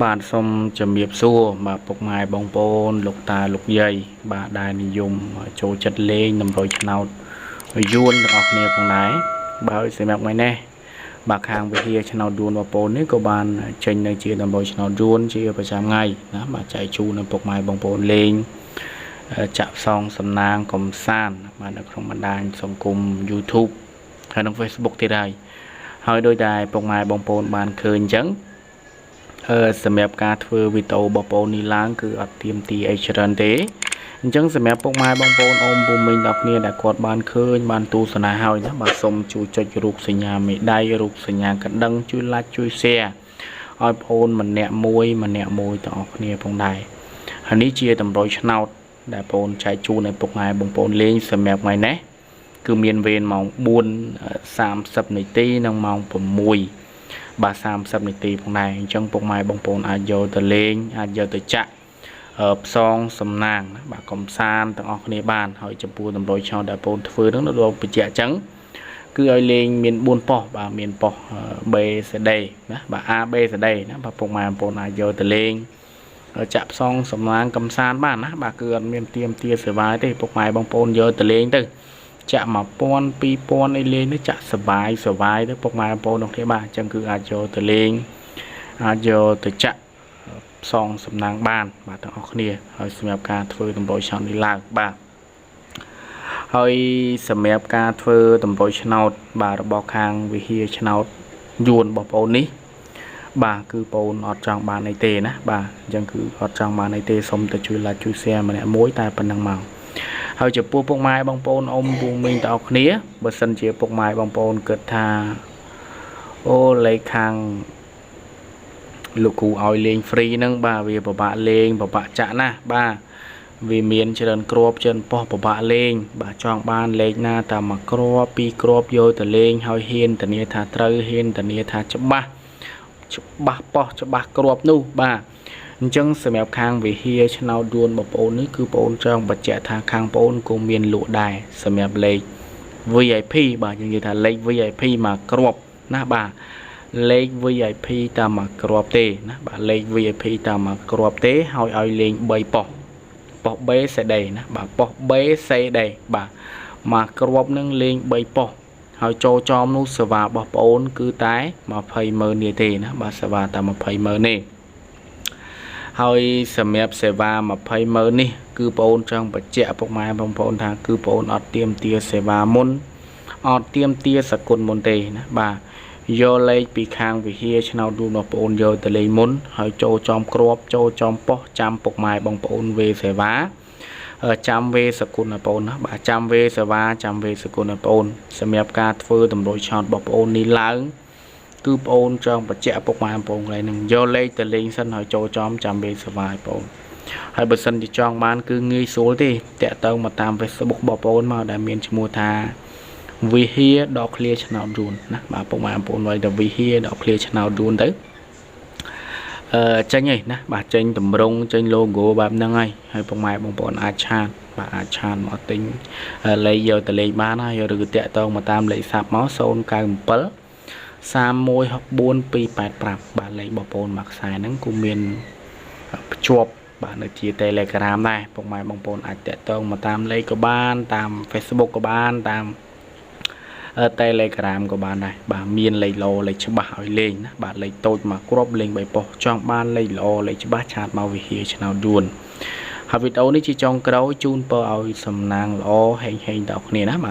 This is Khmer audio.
បាទសូមជំរាបសួរបាទពុកម៉ែបងប្អូនលោកតាលោកយាយបាទដែលនិយមចូលចិត្តលេងតម្រុយឆ្នោតយួនទាំងអស់គ្នាផងដែរបើសម្រាប់ថ្ងៃនេះបាទខាងវិទ្យាឆ្នោតយួនបងប្អូននេះក៏បានចេញនៅជាតម្រុយឆ្នោតយួនជាប្រចាំថ្ងៃណាបាទចែកជូននៅពុកម៉ែបងប្អូនលេងចាក់ផ្សងសំណាងកំសាន្តបាទនៅក្នុងបណ្ដាញសង្គម YouTube ហើយនិង Facebook ទៀតហើយដោយតែពុកម៉ែបងប្អូនបានឃើញអញ្ចឹងសម្រាប់ការធ្វើវីដេអូបងប្អូននេះឡើងគឺអត់ទៀមទីអីច្រើនទេអញ្ចឹងសម្រាប់ពុកម៉ែបងប្អូនអូនពូមីងដល់គ្នាដែលគាត់បានឃើញបានទស្សនាហើយណាបាទសូមជួយចុចរូបសញ្ញាមេដៃរូបសញ្ញាកណ្ដឹងជួយ like ជួយ share ឲ្យបងប្អូនម្នាក់មួយទាំងអស់គ្នាផងដែរហើយនេះជាតម្រុយឆ្នោតដែលបងប្អូនចែកជូនឲ្យពុកម៉ែបងប្អូនលេងសម្រាប់ថ្ងៃនេះគឺមានវេនម៉ោង 4:30 នាទីនិងម៉ោង 6 បាទ30 នាទីផងដែរអញ្ចឹងពុកម៉ែបងប្អូនអាចយកទៅលេងអាចយកទៅចាក់ផ្សងសំណាងណាបាទកំសាន្តទាំងអស់គ្នាបានហើយចំពោះតម្រុយឆ្នោតដែលបងប្អូនធ្វើនឹងដល់បញ្ជាក់អញ្ចឹងគឺឲ្យលេងមាន4ប៉ុស្តិ៍បាទមានប៉ុស្តិ៍ B C D ណាបាទ A B C D ណាបាទពុកម៉ែបងប្អូនអាចយកទៅលេងចាក់ផ្សងសំណាងកំសាន្តបានណាបាទគឺអត់មានទៀមទាសេវាទេពុកម៉ែបងប្អូនយកទៅលេងទៅចាក់ 1000 2000 អីលេងទៅចាក់សបាយទៅពុកម៉ែបងប្អូននោះទេបាទអញ្ចឹងគឺអាចយកទៅលេងអាចយកទៅចាក់ផ្សងសំណាងបានបាទទាំងអស់គ្នាហើយសម្រាប់ការធ្វើតម្រុយឆ្នោតនេះឡើងបាទហើយសម្រាប់ការធ្វើតម្រុយឆ្នោតបាទរបស់ខាងវិហារឆ្នោតយួនបងប្អូននេះបាទគឺបងប្អូនអត់ចង់បានអីទេណាបាទអញ្ចឹងគឺអត់ចង់បានអីទេសូមតែជួយ like ជួយ share ម្នាក់មួយតែប៉ុណ្្នឹងមកហើយចំពោះពុកម៉ែបងប្អូនអ៊ំពូមីងទាំងអស់គ្នាបើសិនជាពុកម៉ែបងប្អូនគិតថាអូលេខខាងលោកគ្រូឲ្យលេង free ហ្នឹងបាទវាពិបាកលេងពិបាកចាក់ណាបាទវាមានច្រើនគ្រាប់ច្រើនប៉ុស្តិ៍ពិបាកលេងបាទចង់បានលេខណាតែមួយគ្រាប់ពីរគ្រាប់យកទៅលេងហើយហ៊ានធានាថាត្រូវហ៊ានធានាថាច្បាស់ប៉ុស្តិ៍ច្បាស់គ្រាប់នោះបាទអញ្ចឹងសម្រាប់ខាងវិហារឆ្នោតយួនបងប្អូននេះគឺបងប្អូនចង់បញ្ជាក់ថាខាងបងប្អូនក៏មានលក់ដែរសម្រាប់លេខ VIP បាទយើងនិយាយថាលេខ VIP មកគ្រាប់ណាបាទលេខ VIP តាមមួយគ្រាប់ទេណាបាទលេខ VIP តាមមួយគ្រាប់ទេហើយឲ្យលេង3ប៉ុស្តិ៍ប៉ុស្តិ៍ B C D ណាបាទប៉ុស្តិ៍ B C D បាទមួយគ្រាប់នឹងលេង3ប៉ុស្តិ៍ហើយចូលចំនោះសេវារបស់បងប្អូនគឺតែ20,000នេះទេណាបាទសេវាតែ20,000នេះហើយសម្រាប់សេវា20,000នេះគឺបងប្អូនចង់បញ្ជាក់ពុកម៉ែបងប្អូនថាគឺបងប្អូនអត់ទៀមទាសេវាមុនអត់ទៀមទាសគុណមុនទេណាបាទយកលេខពីខាងវិហារឆ្នោតយួនបងប្អូនយកទៅលេងមុនហើយចូលចំគ្រាប់ចូលចំប៉ុស្តិ៍ចាំពុកម៉ែបងប្អូនវេសេវាចាំវេសគុណបងប្អូនណាបាទចាំវេសេវាចាំវេសគុណបងប្អូនសម្រាប់ការធ្វើតម្រុយឆ្នោតបងប្អូននេះឡើងគឺបងប្អូនចង់បញ្ជាក់ពុកម៉ែបងប្អូនកន្លែងនឹងយកលេខទៅលេងសិនហើយចូលចំចាំវេសេវាបងប្អូនហើយបើសិនជាចង់បានគឺងាយស្រួលទេតាក់ទងមកតាម Facebook បងប្អូនមកដែលមានឈ្មោះថាវិហារដកឃ្លាឆ្នោតយួនណាបាទពុកម៉ែបងប្អូនឲ្យតែវិហារដកឃ្លាឆ្នោតយួនទៅចេញហើយណាបាទចេញតម្រង់ចេញ logo បែបហ្នឹងហើយពុកម៉ែបងប្អូនអាចឆាតបាទអាចឆាតមកទិញលេខយកទៅលេខបានហើយឬតាក់ទងមកតាមលេខសាប់មក097 3164 285បាទលេខបងប្អូនមួយខ្សែហ្នឹងគឺមានភ្ជាប់បាទនៅជា Telegram ដែរពុកម៉ែបងប្អូនអាចតាក់ទងមកតាមលេខក៏បានតាម Facebook ក៏បានតាម Telegram ក៏បានដែរបាទមានលេខល្អលេខច្បាស់ឲ្យលេងណាបាទលេខតូចមកគ្រាប់លេង3ប៉ុស្តិ៍ចង់បានលេខល្អលេខច្បាស់ឆាតមកវិហារឆ្នោតយួនហើយវីដេអូនេះជាចុងក្រោយជូនពរឲ្យសំណាងល្អហេងៗដល់គ្នាណាបាទ